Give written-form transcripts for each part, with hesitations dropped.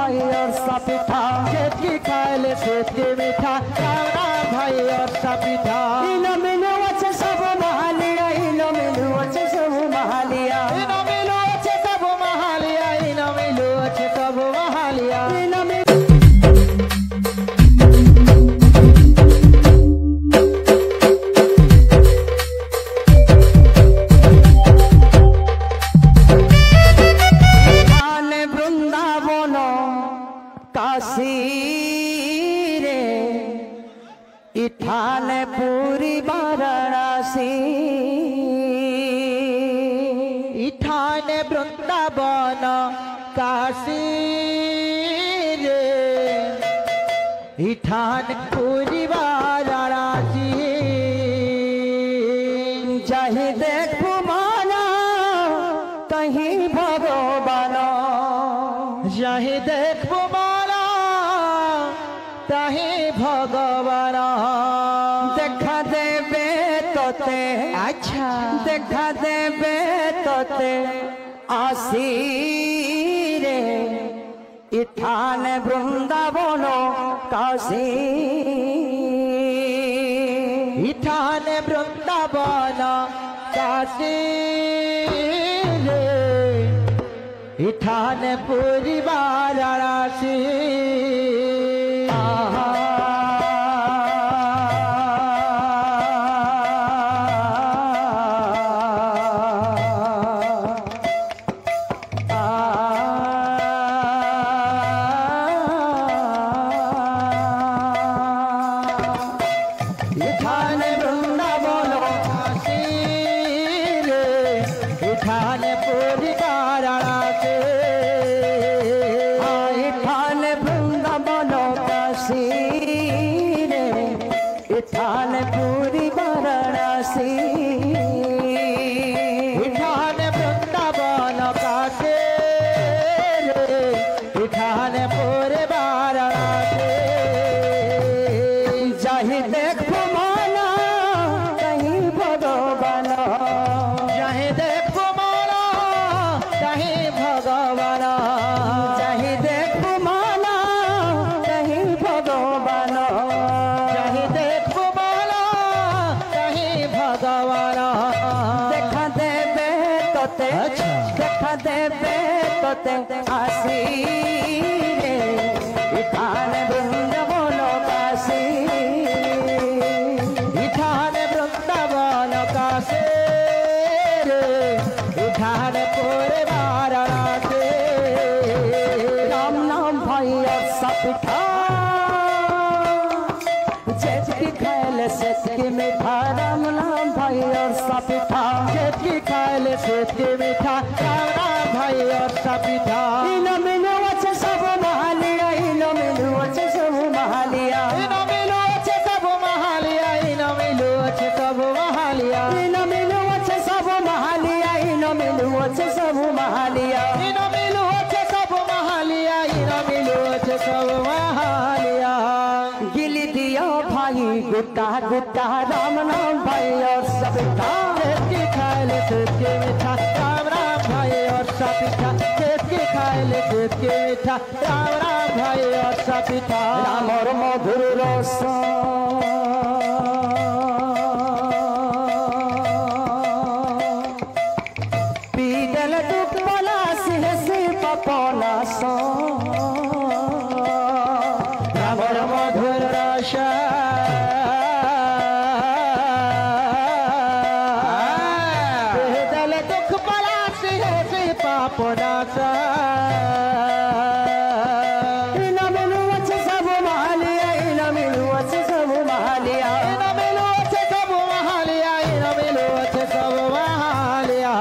भाई और सपिठा खेत की खाए खेत के मीठा राम राम भाई और सपिठा इनो मिलो अच्छे सब महालिया इनो मिलो अच्छे सब महालिया इनो मिलो अच्छे सब महालिया इनो मिलो अच्छे सब महालिया इनो काशी रे इठान पूरी वाराणसी इठान वृंदावन काशी रे इठान पूरी वाराणसी चाहे देखो माना कहीं भगवान चाहे देखो भगवान देखा देवे तोते अच्छा देखा देवे तोते आसी रे इठान वृंदावन काशी इठान वृंदावन काशी रे इठान पूरी वाराणसी इठान पूरी वाराणसी इठान वृंदावन काशी रे इठान पूरी वाराणसी चाहे देखो माना कहीं भगवान चाहे देखो माना कहीं भगवान चाहे देखो माना कहीं भगवान देखा देवे तोते देखा देवे तोते आसी रे इठान वृंदावन काशी इठान वृंदावन काशी रे इठान पूरे वाराणसी राम नाम भाई और सपिठा जेठ की खाए सेठ की मीठा राम नाम भाई और सपिठा जेठ की खाए सेठ की मीठा राम राम भाई और सपिठा इनो मिलो अच्छे सब महालिया इनो मिलो अच्छे सब महालिया इनो मिलो अच्छे सब महालिया इनो मिलो अच्छे सब महालिया इनो मिलो अच्छे सब महालिया इनो मिलो अच्छे सब महालिया इनो मिलो अच्छे सब महालिया इनो मिलो अच्छे सब महालिया गिली दिया भाई गुट्टा गुट्टा राम नाम भाई और सपिठा खेत की खाए खेत के मीठा राम राम भाई और सपिठा खेत की खाए खेत के मीठा राम राम भाई और सपिठा राम और मधुर रस पीडल दुपला से पपना सो राम और मधुर रस पापनासा इना मिलो अच्छे सब महालिया इना मिलो अच्छे सब महालिया इना मिलो अच्छे सब महालिया इना मिलो अच्छे सब महालिया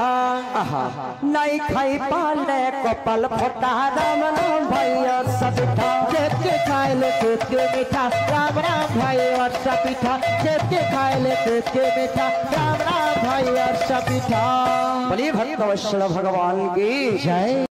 नहीं खाई पाले कपल फोटा राम नाम भाई और सपिठा खेत के खाए खेत के मीठा राम राम भाई और सपिठा खेत के खाए खेत के मीठा राम राम भाई और सपिठा बोलिए भक्त वैष्णव भगवान की जय।